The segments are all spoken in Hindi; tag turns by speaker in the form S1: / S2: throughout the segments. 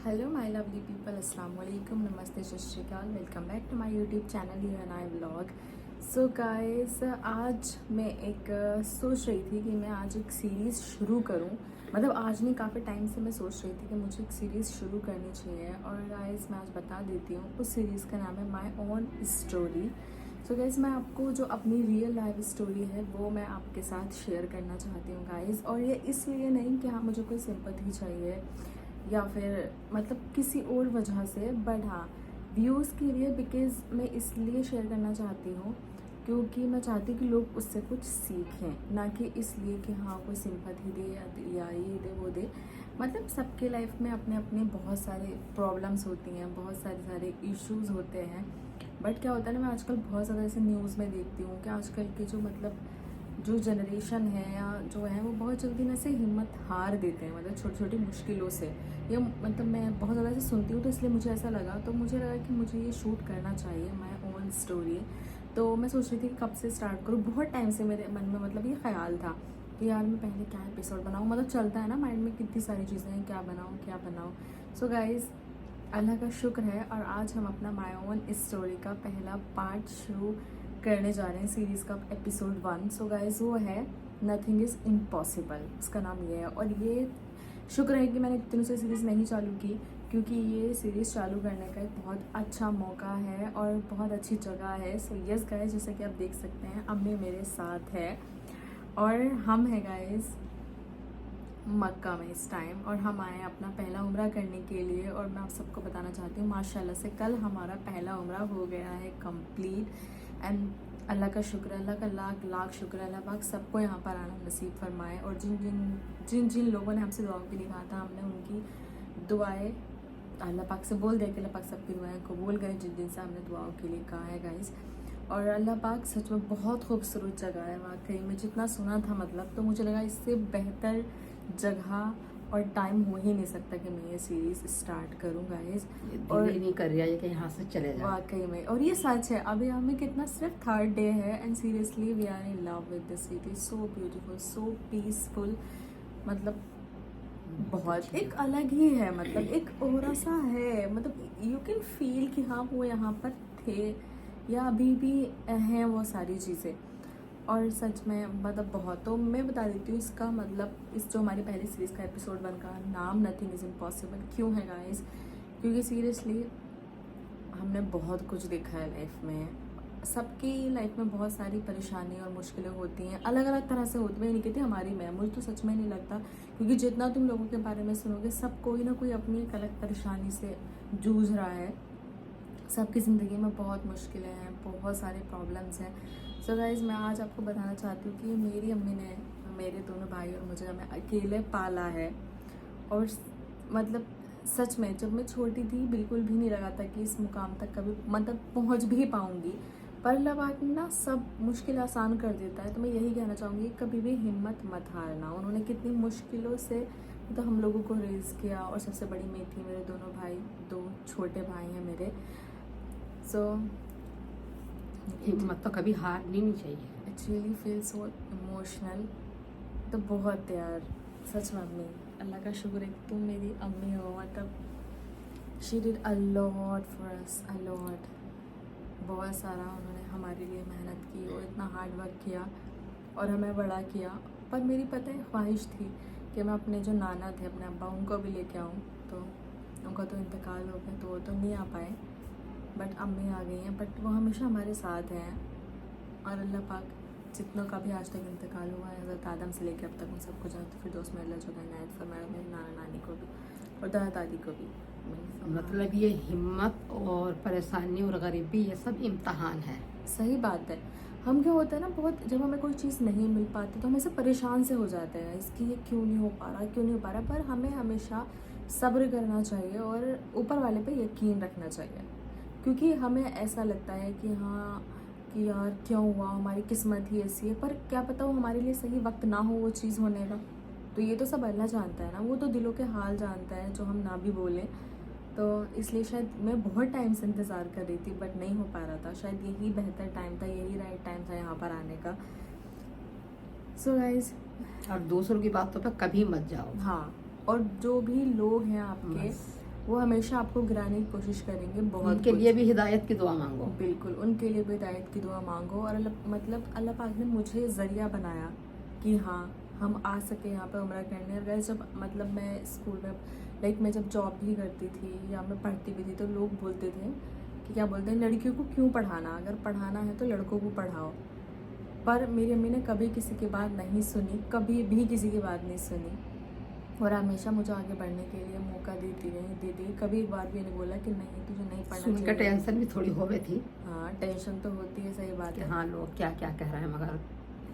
S1: हेलो माय लवली पीपल, अस्सलाम वालेकुम, नमस्ते, Sat Shri Akal. Welcome back to my YouTube channel you and I vlog. So guys, आज मैं सोच रही थी कि मैं आज एक सीरीज़ शुरू करूं। मतलब आज नहीं, काफ़ी टाइम से मैं सोच रही थी कि मुझे एक सीरीज़ शुरू करनी चाहिए। और गाइस मैं आज बता देती हूँ, उस सीरीज़ का नाम है my own story. So guys, मैं आपको जो अपनी रियल लाइफ स्टोरी है वो मैं आपके साथ शेयर करना चाहती हूँ गाइस। और ये इसलिए नहीं कि हाँ मुझे कोई सिंपैथी चाहिए या फिर मतलब किसी और वजह से, बट हाँ व्यूज़ के लिए। बिकॉज़ मैं इसलिए शेयर करना चाहती हूँ क्योंकि मैं चाहती हूँ कि लोग उससे कुछ सीखें, ना कि इसलिए कि हाँ कोई सिंपैथी दे या ये दे वो दे। मतलब सबके लाइफ में अपने अपने बहुत सारे प्रॉब्लम्स होती हैं, बहुत सारे इश्यूज़ होते हैं। बट क्या होता है ना, मैं आजकल बहुत ज़्यादा ऐसे न्यूज़ में देखती हूँ कि आजकल के जो जनरेशन है या जो है वो बहुत जल्दी ना से हिम्मत हार देते हैं, मतलब छोटी छोटी मुश्किलों से। ये मतलब मैं बहुत ज़्यादा ऐसे सुनती हूँ, तो इसलिए मुझे ऐसा लगा, तो मुझे लगा कि मुझे ये शूट करना चाहिए, माय ओन स्टोरी। तो मैं सोच रही थी कि कब से स्टार्ट करूँ। बहुत टाइम से मेरे मन में मतलब ये ख्याल था कि यार मैं पहले क्या एपिसोड बनाऊँ। मतलब चलता है ना माइंड में कितनी सारी चीज़ें हैं, क्या बनाऊँ। सो गाइज़, अल्लाह का शुक्र है और आज हम अपना माय ओन स्टोरी का पहला पार्ट शुरू करने जा रहे हैं, सीरीज़ का एपिसोड 1। सो गाइज़, वो है नथिंग इज़ इम्पॉसिबल, उसका नाम ये है। और ये शुक्र है कि मैंने इतने से सीरीज़ नहीं चालू की, क्योंकि ये सीरीज़ चालू करने का एक बहुत अच्छा मौका है और बहुत अच्छी जगह है। सो यस गाइज़, जैसे कि आप देख सकते हैं अम्मी मेरे साथ है और हम हैं गाइज़ मक्का में इस टाइम। और हम आए हैं अपना पहला उम्रा करने के लिए। और मैं आप सबको बताना चाहती हूँ, माशाल्लाह से कल हमारा पहला उम्रा हो गया है कंप्लीट। एंड अल्लाह का शुक्र, अल्लाह का लाख लाख शुक्र, अल्लाह पाक सबको यहाँ पर आना नसीब फरमाए। और जिन जिन जिन जिन लोगों ने हमसे दुआओं के लिए कहा था, हमने उनकी दुआएं अल्लाह पाक से बोल दिया कि अल्लाह पाक सबकी दुआएं कबूल करें, जिन जिन से हमने दुआओं के लिए कहा है गाइज़। और अल्लाह पाक सच में बहुत खूबसूरत जगह है वाकई में, जितना सुना था मतलब, तो मुझे लगा इससे बेहतर जगह और टाइम हो ही नहीं सकता कि मैं ये सीरीज़ स्टार्ट करूँ गाइज।
S2: और नहीं कर रहा है कि यहाँ से चले जाओ।
S1: वाकई में, और ये सच है। अभी हमें कितना, सिर्फ थर्ड डे है and seriously we are in love with this city. So beautiful, so peaceful, मतलब बहुत एक अलग ही है। मतलब एक ओरा सा है, मतलब यू कैन फील कि हाँ वो यहाँ पर थे या अभी भी हैं वो सारी चीज़ें। और सच में मतलब बहुत, तो मैं बता देती हूँ इसका मतलब, इस जो हमारी पहली सीरीज़ का एपिसोड 1 का नाम नथिंग इज़ इम्पॉसिबल क्यों है गाइस, क्योंकि सीरियसली हमने बहुत कुछ देखा है लाइफ में। सबकी लाइफ में बहुत सारी परेशानी और मुश्किलें होती हैं, अलग अलग तरह से होती हैं। मैं नहीं कहती हमारी में, मुझे तो सच में नहीं लगता, क्योंकि जितना तुम लोगों के बारे में सुनोगे, सब कोई ना कोई अपनी एक अलग परेशानी से जूझ रहा है। सबकी ज़िंदगी में बहुत मुश्किलें हैं, बहुत सारे प्रॉब्लम्स हैं। सो गाइज़, मैं आज आपको बताना चाहती हूँ कि मेरी अम्मी ने मेरे दोनों भाई और मुझे हमें अकेले पाला है। और मतलब सच में जब मैं छोटी थी बिल्कुल भी नहीं लगा था कि इस मुकाम तक कभी मतलब पहुँच भी पाऊँगी। पर अल्लाह पाक ना सब मुश्किल आसान कर देता है। तो मैं यही कहना चाहूँगी, कभी भी हिम्मत मत हारना। उन्होंने कितनी मुश्किलों से तो हम लोगों को रेज़ किया। और सबसे बड़ी मैं थी, मेरे दोनों भाई, 2 छोटे भाई हैं मेरे। सो
S2: हिम्मत तो कभी हारनी नहीं चाहिए।
S1: It really feel so emotional. तो बहुत यार, सच में अम्मी, अल्लाह का शुक्र है कि तुम मेरी अम्मी हो। मतलब she did a lot for us, a lot. बहुत सारा उन्होंने हमारे लिए मेहनत की और इतना हार्ड वर्क किया और हमें बड़ा किया। पर मेरी पता है ख्वाहिश थी कि मैं अपने जो नाना थे, अपने अब्बा, उनको भी लेके आऊँ। तो उनका तो इंतकाल हो गया, तो वो तो नहीं आ पाए, बट अम्मी आ गई हैं। बट वो हमेशा हमारे साथ हैं। और अल्लाह पाक जितनों का भी आज तक इंतकाल हुआ है, हज़रत आदम से लेकर अब तक, उन सबको जानते, फिर दोस्त में अल्लाह जो इनायत फरमाया, मेरे नाना नानी को भी और दादा दादी को भी।
S2: मतलब ये हिम्मत और परेशानी और गरीबी ये सब इम्तहान है।
S1: सही बात है। हम क्या होता है ना, बहुत जब हमें कोई चीज़ नहीं मिल पाती तो हम ऐसे परेशान से हो जाते हैं, इसकी ये क्यों नहीं हो पा रहा, क्यों नहीं हो पा रहा। पर हमें हमेशा सब्र करना चाहिए और ऊपर वाले पे यकीन रखना चाहिए। क्योंकि हमें ऐसा लगता है कि हाँ कि यार क्यों हुआ, हमारी किस्मत ही ऐसी है। पर क्या पता वो हमारे लिए सही वक्त ना हो वो चीज़ होने का। तो ये तो सब अल्लाह जानता है ना, वो तो दिलों के हाल जानता है, जो हम ना भी बोलें। तो इसलिए शायद मैं बहुत टाइम से इंतज़ार कर रही थी, बट नहीं हो पा रहा था। शायद यही बेहतर टाइम था, यही राइट टाइम था यहाँ पर आने का। सो गाइज,
S2: और दूसरों की बातों पर कभी मत जाओ।
S1: हाँ, और जो भी लोग हैं आपके,
S2: बस
S1: वो हमेशा आपको गिराने की कोशिश करेंगे। बहुत
S2: उनके लिए भी हिदायत की दुआ मांगो।
S1: बिल्कुल, उनके लिए भी हिदायत की दुआ मांगो। और अल्लाह पाक ने मुझे ज़रिया बनाया कि हाँ, हम आ सके यहाँ पे उम्रा करने। अगर जब मतलब मैं स्कूल में मैं जब जॉब भी करती थी या मैं पढ़ती भी थी, तो लोग बोलते थे कि क्या बोलते हैं, लड़कियों को क्यों पढ़ाना, अगर पढ़ाना है तो लड़कों को पढ़ाओ। पर मेरी अम्मी ने कभी किसी की बात नहीं सुनी, कभी भी किसी की बात नहीं सुनी, और हमेशा मुझे आगे बढ़ने के लिए मौका देती रही। कभी एक बार भी नहीं बोला कि नहीं तुझे नहीं पढ़ना
S2: सुन के
S1: चाहिए।
S2: टेंशन भी थोड़ी होवे थी।
S1: हाँ, टेंशन तो होती है, सही बात
S2: कि
S1: है।
S2: हाँ, लोग क्या क्या कह रहे हैं, मगर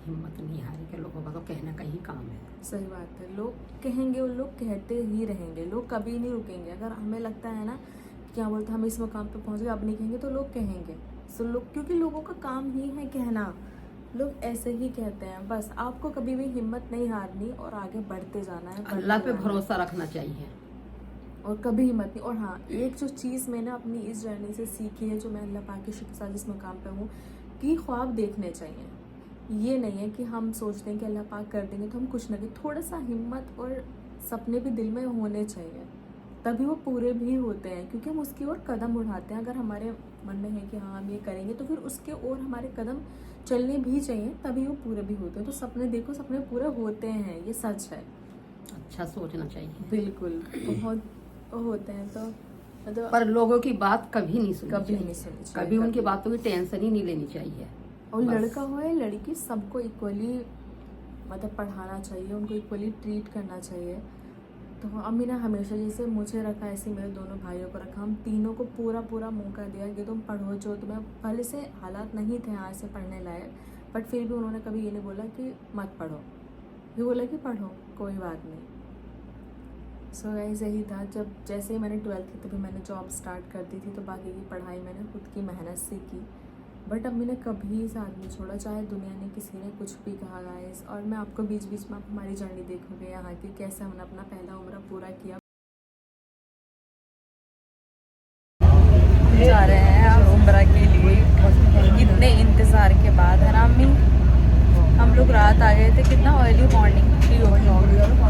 S2: हिम्मत नहीं हारी के लोगों का तो कहना का ही काम है।
S1: सही बात है, लोग कहेंगे और लोग कहते ही रहेंगे, लोग कभी नहीं रुकेंगे। अगर हमें लगता है ना क्या बोलते हम इस मुकाम पे पहुँच गए, अब नहीं कहेंगे, तो लोग कहेंगे। सो लोग, क्योंकि लोगों का काम ही है कहना, लोग ऐसे ही कहते हैं। बस आपको कभी भी हिम्मत नहीं हारनी और आगे बढ़ते जाना है,
S2: अल्लाह पे भरोसा रखना चाहिए
S1: और कभी हिम्मत नहीं। और हाँ, एक जो चीज़ मैंने अपनी इस जर्नी से सीखी है, जो मैं अल्लाह पाक की शुक्र से जिस मुकाम पे हूँ, कि ख्वाब देखने चाहिए। ये नहीं है कि हम सोचते हैं कि अल्लाह पाक कर देंगे तो हम कुछ ना करें। थोड़ा सा हिम्मत और सपने भी दिल में होने चाहिए, तभी वो पूरे भी होते हैं, क्योंकि हम उसकी ओर कदम उठाते हैं। अगर हमारे मन में है कि हाँ हम ये करेंगे, तो फिर उसके ओर हमारे कदम चलने भी चाहिए, तभी वो पूरे भी होते हैं। तो सपने देखो, सपने पूरे होते हैं, ये सच है।
S2: अच्छा सोचना चाहिए।
S1: बिल्कुल, बहुत होते हैं। तो मतलब
S2: पर लोगों की बात कभी नहीं सुननी
S1: कभी
S2: चाहिए।
S1: नहीं सुननी चाहिए,
S2: कभी उनकी बातों की टेंशन ही नहीं लेनी चाहिए।
S1: और
S2: बस।
S1: लड़का हो या लड़की, सबको इक्वली मतलब पढ़ाना चाहिए, उनको इक्वली ट्रीट करना चाहिए। तो अम्मी ने हमेशा जैसे मुझे रखा, ऐसे मेरे दोनों भाइयों को रखा। हम तीनों को पूरा मौका दिया कि तुम पढ़ो, जो तुम्हें पहले से हालात नहीं थे यहाँ से पढ़ने लायक, बट फिर भी उन्होंने कभी ये नहीं बोला कि मत पढ़ो, ये बोला कि पढ़ो, कोई बात नहीं। सो गाइस, यही था। जब जैसे ही मैंने 12th की, तभी मैंने जॉब स्टार्ट कर दी थी, तो बाकी की पढ़ाई मैंने खुद की मेहनत से की। बट अम्मी ने कभी साथ नहीं छोड़ा, चाहे दुनिया ने किसी ने कुछ भी कहा गाइस। और मैं आपको बीच बीच में आप हमारी जर्नी देखोगे यहाँ की, कैसे हमने अपना पहला उम्रा पूरा किया। जा रहे हैं अब उम्रा के लिए, इतने इंतज़ार के बाद, है ना अम्मी। हम लोग रात आ गए थे, कितना अर्ली मॉर्निंग थी,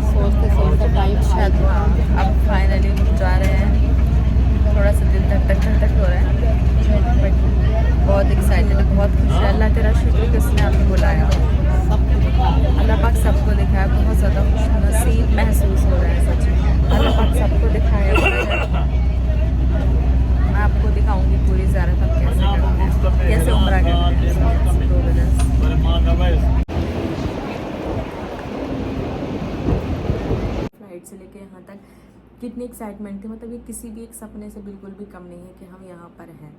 S2: सोचते सोचते टाइम
S1: शायद। हाँ, अब फाइनली हम जा रहे हैं। थोड़ा सा दिल धक हो रहा है, बट बहुत एक्साइटेड है, बहुत खुश है। अल्लाह तेरा शुक्र कि उसने हमें बुलाया। अल्लाह पाक सबको दिखाया, बहुत ज़्यादा खुश नसीब महसूस हो रहा है सच में। अल्लाह पाक सबको दिखाया। मैं आपको दिखाऊंगी पूरी ज़्यारत हम कैसे करते हैं, कैसे उम्रा करते हैं। फ्लाइट से लेके यहाँ तक कितनी एक्साइटमेंट थी, मतलब ये किसी भी एक सपने से बिल्कुल भी कम नहीं है कि हम यहाँ पर हैं।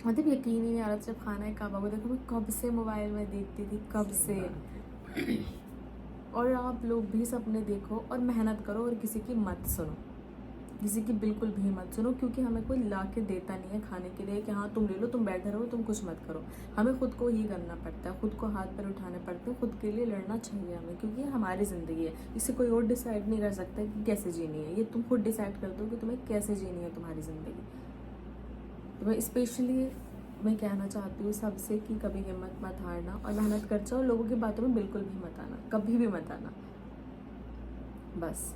S1: मतलब यकीन ही नहीं आ रहा जब खाना है काबा को देखो। मैं कब से मोबाइल में देखती थी, कब से। और आप लोग भी सपने देखो और मेहनत करो, और किसी की मत सुनो, किसी की बिल्कुल भी मत सुनो, क्योंकि हमें कोई ला के देता नहीं है खाने के लिए कि हाँ तुम ले लो, तुम बैठे रहो, तुम कुछ मत करो। हमें खुद को ही करना पड़ता है, खुद को हाथ पर उठाने पड़ते हैं, खुद के लिए लड़ना चाहिए हमें, क्योंकि ये हमारी ज़िंदगी है। इसे कोई और डिसाइड नहीं कर सकता कि कैसे जीनी है, ये तुम खुद डिसाइड कर दो कि तुम्हें कैसे जीनी है तुम्हारी ज़िंदगी। तो मैं स्पेशली मैं कहना चाहती हूँ सबसे कि कभी हिम्मत मत हारना और मेहनत कर जाओ। लोगों की बातों में बिल्कुल भी मत आना, कभी भी मत आना, बस।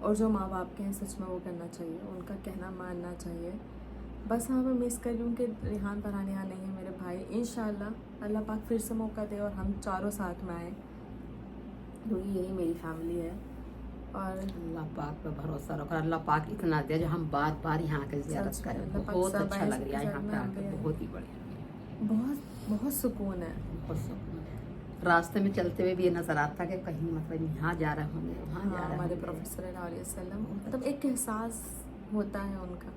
S1: और जो माँ बाप के हैं सच में वो करना चाहिए, उनका कहना मानना चाहिए। बस हाँ, मैं मिस कर रही हूँ कि रिहान फरहान यहाँ नहीं है मेरे भाई। इंशाल्लाह अल्लाह पाक फिर से मौका दे और हम चारों साथ में आए, क्योंकि यही मेरी फैमिली है। और
S2: अल्लाह पाक पे भरोसा रखो। अल्लाह पाक इतना दे जो हम बार बार यहाँ के ज़ियारत करें। बहुत अच्छा लग रहा है यहाँ पे आकर, बहुत ही बढ़िया,
S1: बहुत सुकून है।
S2: बहुत सुकून है। रास्ते में चलते हुए भी ये नजर आता कि कहीं मतलब यहाँ जा रहे होंगे, वहाँ जा रहे
S1: हमारे
S2: होंगे।
S1: प्रोफेसर सल्लल्लाहु अलैहि वसल्लम, मतलब एक एहसास होता है उनका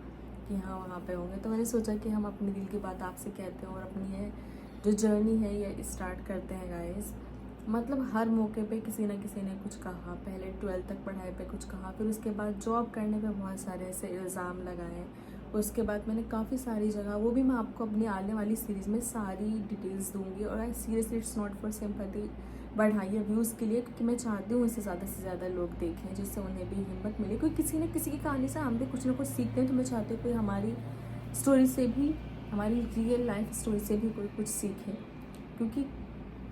S1: कि हाँ वहाँ पे होंगे। तो मैंने सोचा कि हम अपने दिल की बात आपसे कहते हैं और अपनी ये जो जर्नी है ये स्टार्ट करते हैं गाइस। मतलब हर मौके पे किसी न किसी ने कुछ कहा, पहले 12th तक पढ़ाई पे कुछ कहा, फिर उसके बाद जॉब करने पे बहुत सारे ऐसे इल्ज़ाम लगाए। उसके बाद मैंने काफ़ी सारी जगह, वो भी मैं आपको अपनी आने वाली सीरीज़ में सारी डिटेल्स दूंगी। और I seriously it's not for sympathy बढ़ाइए व्यूज़ के लिए, क्योंकि मैं चाहती हूँ इसे ज़्यादा से ज़्यादा लोग देखें, जिससे उन्हें भी हिम्मत मिले। क्योंकि किसी न किसी की कहानी से हम भी कुछ ना कुछ सीखते हैं, तो मैं चाहती हूँ कोई हमारी स्टोरी से भी, हमारी रियल लाइफ स्टोरी से भी कोई कुछ सीखे, क्योंकि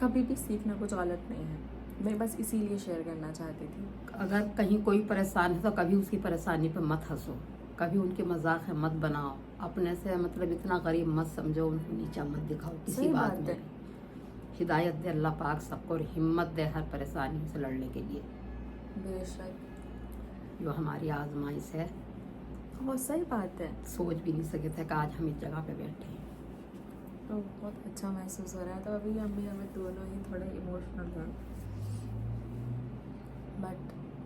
S1: कभी भी सीखना कुछ गलत नहीं है। मैं बस इसीलिए शेयर करना चाहती थी।
S2: अगर कहीं कोई परेशान है तो कभी उसकी परेशानी पे मत हंसो, कभी उनके मजाक मत बनाओ, अपने से मतलब इतना गरीब मत समझो, उनको नीचा मत दिखाओ किसी
S1: सही
S2: बात
S1: बात
S2: में
S1: है।
S2: भी। हिदायत दे अल्लाह पाक सबको और हिम्मत दे हर परेशानी से लड़ने के लिए।
S1: बेशक
S2: जो हमारी आजमाइश है,
S1: बहुत सही बात है।
S2: सोच भी नहीं सके थे कि आज हम इस जगह पे बैठे हैं।
S1: तो बहुत अच्छा महसूस हो रहा है। तो अभी अम्मी हमें दोनों ही थोड़े इमोशनल हैं, बट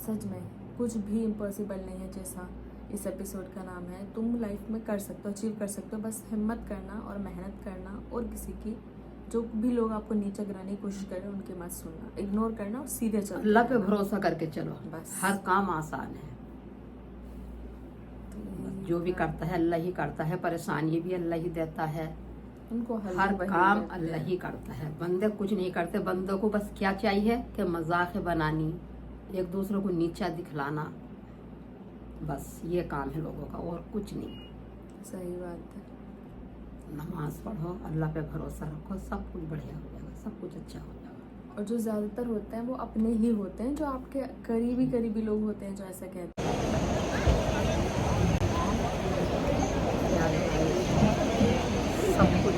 S1: सच में कुछ भी इम्पॉसिबल नहीं है। जैसा इस एपिसोड का नाम है, तुम लाइफ में कर सकते हो, अचीव कर सकते हो, बस हिम्मत करना और मेहनत करना। और किसी की, जो भी लोग आपको नीचे गिराने की कोशिश करें उनकी मत सुनना, इग्नोर करना और सीधे चलना।
S2: अल्लाह पे भरोसा करके चलो,
S1: बस
S2: हर काम आसान है।
S1: तो
S2: जो भी करता है अल्लाह ही करता है, परेशानी भी अल्लाह ही देता है,
S1: उनको
S2: हर काम अल्लाह ही करता है। बंदे कुछ नहीं करते, बंदों को बस क्या चाहिए कि मजाक बनानी, एक दूसरे को नीचा दिखलाना, बस ये काम है लोगों का, और कुछ नहीं।
S1: सही बात है।
S2: नमाज पढ़ो, अल्लाह पे भरोसा रखो, सब कुछ बढ़िया हो जाएगा, सब कुछ अच्छा हो जाएगा।
S1: और जो ज़्यादातर होते हैं वो अपने ही होते हैं, जो आपके करीबी लोग होते हैं जो ऐसा कहते हैं।
S2: सब कुछ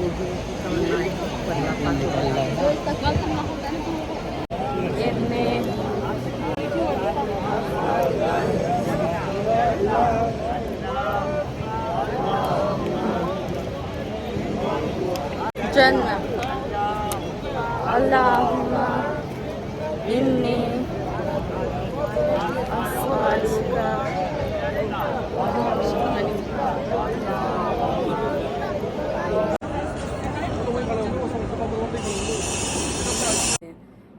S1: जन्म अल्लाहुम्मा इन्नी अस्सलातुका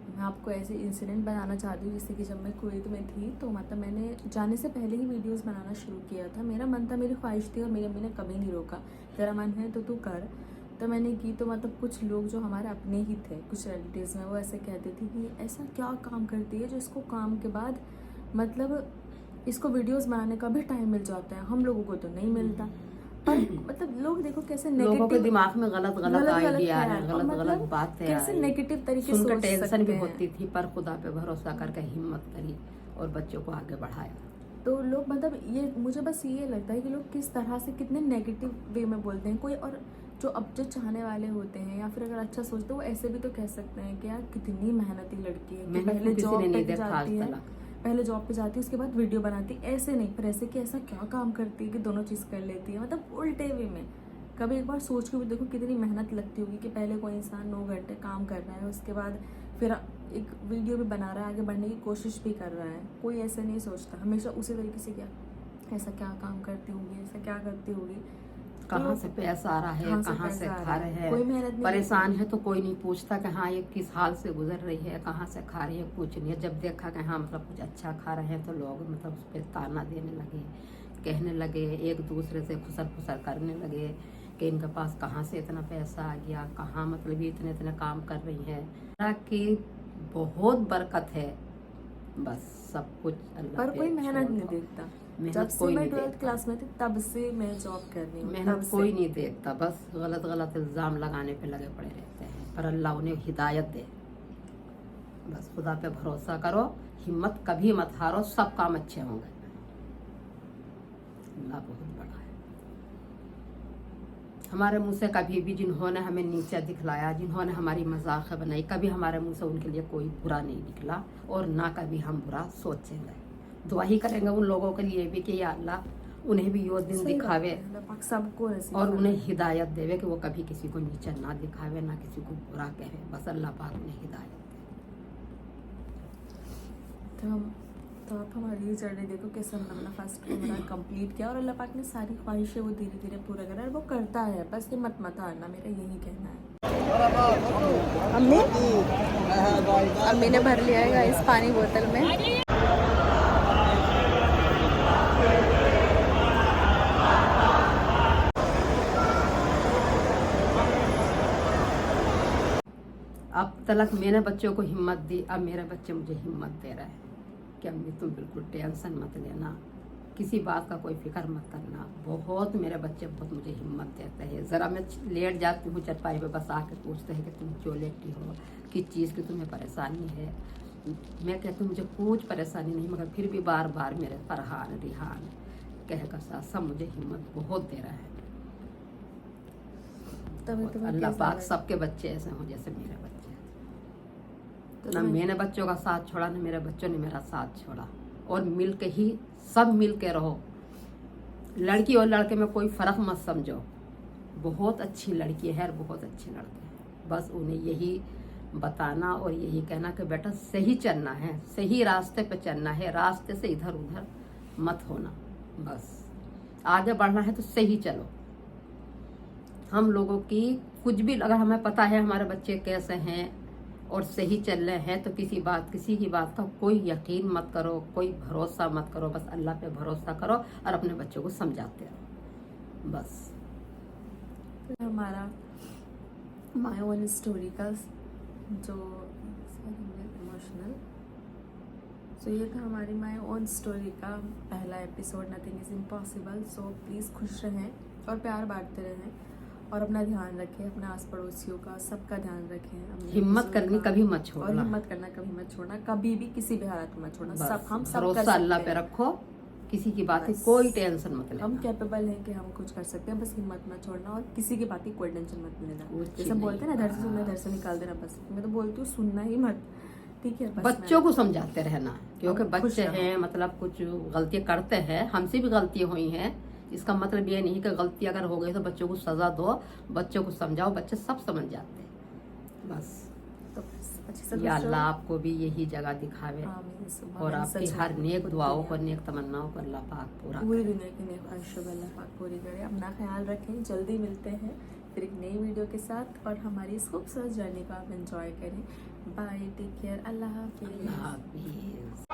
S1: मैं आपको ऐसे इंसिडेंट बनाना चाहती हूँ, जैसे कि जब मैं कुवैत में थी तो मतलब मैंने जाने से पहले ही वीडियोस बनाना शुरू किया था। मेरा मन था, मेरी ख्वाहिश थी और मेरी अम्मी ने कभी नहीं रोका, तेरा मन है तो तू कर। तो मैंने की। तो मतलब कुछ लोग जो हमारे अपने ही थे, कुछ रिलेटिव्स में, वो ऐसे कहते थे कि ऐसा क्या काम करती है जो इसको काम के बाद मतलब इसको वीडियोस बनाने का भी टाइम मिल जाता है, हम लोगों को तो नहीं मिलता। पर मतलब लोग देखो कैसे
S2: लोगों के
S1: नेगेटिव,
S2: दिमाग में गलत आइडिया है, गलत बातें
S1: कैसे नेगेटिव तरीके से
S2: सुनकर
S1: सोच
S2: टेंशन
S1: सकते
S2: भी
S1: हैं।
S2: होती थी, पर खुदा पे भरोसा करके हिम्मत करी और बच्चों को आगे बढ़ाया।
S1: तो लोग मतलब ये मुझे बस ये लगता है कि लोग किस तरह से कितने नेगेटिव वे में बोलते हैं कोई, और जो अब जो चाहने वाले होते हैं या फिर अगर अच्छा सोचते हैं वो ऐसे भी तो कह सकते हैं कि यार कितनी मेहनती लड़की है, कि पहले जॉब पे जाती है, पहले जॉब पे जाती है उसके बाद वीडियो बनाती है। ऐसे नहीं, पर ऐसे कि ऐसा क्या काम करती है कि दोनों चीज़ कर लेती है, मतलब उल्टे वे में। कभी एक बार सोच के भी देखो कितनी मेहनत लगती होगी कि पहले कोई इंसान 9 घंटे काम कर रहा है, उसके बाद फिर एक वीडियो भी बना रहा है, आगे बढ़ने की कोशिश भी कर रहा है। कोई ऐसे नहीं सोचता, हमेशा उसी तरीके से क्या ऐसा क्या काम करती होगी, ऐसा क्या करती होगी,
S2: कहाँ से पैसा आ रहा है, कहाँ से खा रहे हैं,
S1: कोई मेहनत नहीं,
S2: परेशान है तो कोई नहीं पूछता कि हाँ ये किस हाल से गुजर रही है, कहाँ से खा रही है, कुछ नहीं है। जब देखा कि हाँ मतलब कुछ अच्छा खा रहे हैं तो लोग मतलब उस पर ताना देने लगे, कहने लगे, एक दूसरे से खुसर करने लगे कि इनके पास कहाँ से इतना पैसा आ गया, कहाँ मतलब ये इतने काम कर रही है, कि बहुत बरकत है, बस सब कुछ अल्लाह
S1: पर कोई मेहनत नहीं देखता। जब से मैं 12th क्लास में थी तब से मैं जॉब कर रही हूँ,
S2: मेहनत कोई नहीं देखता, बस गलत इल्जाम लगाने पे लगे पड़े रहते हैं। पर अल्लाह उन्हें हिदायत दे, बस खुदा पे भरोसा करो, हिम्मत कभी मत हारो, सब काम अच्छे होंगे। अल्लाह बहुत बड़ा है। हमारे मुंह से कभी भी जिन्होंने हमें नीचा दिखलाया, जिन्होंने हमारी मजाक बनाई, कभी हमारे मुंह से उनके लिए कोई बुरा नहीं निकला और ना कभी हम बुरा सोचेंगे। दुआ ही करेंगे उन लोगों के लिए भी कि या अल्लाह उन्हें भी यो दिन दिखावे
S1: सबको
S2: और उन्हें हिदायत देवे कि वो कभी किसी को नीचा ना दिखावे, ना किसी को बुरा कहे, बस अल्लाह पाक उन्हें हिदायत दे।
S1: तो आप हमारी ये जर्नी देखो कैसे हमने अपना फर्स्ट उम्र कंप्लीट किया और अल्लाह पाक ने सारी ख्वाहिशें वो धीरे धीरे पूरा करा, और वो करता है, बस ये मत हारना, मेरा यही कहना है। अम्मी ने भर लिया है इस पानी बोतल में।
S2: अब तक मैंने बच्चों को हिम्मत दी, अब मेरे बच्चे मुझे हिम्मत दे रहे हैं कि अम्मी तुम बिल्कुल टेंशन मत लेना, किसी बात का कोई फिक्र मत करना। बहुत मेरे बच्चे बहुत मुझे हिम्मत देते हैं। ज़रा मैं लेट जाती हूँ चरपाई पे, बस आके पूछते हैं कि तुम क्यों लेटी हो, किस चीज़ की तुम्हें परेशानी है। मैं कहती हूँ मुझे कुछ परेशानी नहीं, मगर फिर भी बार बार मेरे फरहान रिहान कहकर साथ सब मुझे हिम्मत बहुत दे रहा है।
S1: तभी तुम्हें
S2: अल्लाह
S1: कैसा
S2: पाक
S1: लगा?
S2: सबके बच्चे ऐसे हों जैसे मेरे बच्चे।
S1: तो
S2: ना
S1: तुम्हें-
S2: मैंने बच्चों का साथ छोड़ा, ना मेरे बच्चों ने मेरा साथ छोड़ा। और मिल के ही सब मिल के रहो। लड़की और लड़के में कोई फर्क मत समझो। बहुत अच्छी लड़की है और बहुत अच्छे लड़के हैं। बस उन्हें यही बताना और यही कहना कि बेटा सही चलना है, सही रास्ते पे चलना है, रास्ते से इधर उधर मत होना। बस आगे बढ़ना है तो सही चलो। हम लोगों की कुछ भी अगर हमें पता है हमारे बच्चे कैसे हैं और सही चल रहे हैं तो किसी की बात का कोई यकीन मत करो, कोई भरोसा मत करो। बस अल्लाह पे भरोसा करो और अपने बच्चों को समझाते रहो बस।
S1: हमारा माय ओन स्टोरी का जो इमोशनल, सो ये था हमारी माय ओन स्टोरी का पहला episode, nothing is impossible. So please खुश रहें और प्यार बांटते रहें और अपना ध्यान रखें, अपने आस पड़ोसियों का, सबका ध्यान रखें। अपने
S2: हिम्मत
S1: बुजुर्ग
S2: करनी
S1: का,
S2: कभी मत
S1: और
S2: छोड़ना।
S1: हिम्मत करना कभी मत छोड़ना, कभी भी किसी भी हालत में मत छोड़ना।
S2: बस
S1: सब हम सब कर
S2: भरोसा अल्लाह
S1: सकते
S2: पे
S1: हैं।
S2: रखो, किसी की बात की
S1: बस।
S2: कोई टेंशन मत
S1: हम
S2: लेना।
S1: कैपेबल हैं कि हम कुछ कर सकते हैं, बस हिम्मत मत छोड़ना और किसी की बात की कोई टेंशन मत लेना।
S2: कुछ
S1: जैसे बोलते हैं ना,
S2: नहीं।
S1: इधर से सुनना इधर से निकाल देना। बस मैं तो बोलती हूँ सुनना ही मत, ठीक है। बस
S2: बच्चों को समझाते रहना, क्योंकि
S1: हम खुश
S2: बच्चे
S1: रहो।
S2: हैं, मतलब कुछ गलतियां करते हैं, हमसे भी गलतियां हुई हैं। इसका मतलब ये नहीं कि गलती अगर हो गई तो बच्चों को सजा दो, बच्चों को समझाओ, बच्चे सब समझ जाते हैं। बस
S1: तो अच्छे से
S2: या
S1: खुश रहो।
S2: अल्लाह आपको भी यही जगह दिखावे
S1: आमीन सुम्मा
S2: और
S1: आमीन।
S2: आपकी
S1: सच
S2: हर
S1: में
S2: नेक
S1: खुद
S2: दुआओं को,
S1: दुनिया-
S2: नेक तमन्नाओं को अल्लाह पाक पूरा
S1: पूरी
S2: करे।
S1: दुनिया की नेक ख्वाहिशों को अल्लाह पाक पूरी करे। अपना ख्याल रखें, जल्दी मिलते हैं फिर एक नई वीडियो के साथ और हमारी इस खूबसूरत जर्नी को आप एंजॉय करें। बाय, टेक केयर, अल्लाह हाफिज़।
S2: अल्लाह हाफिज़।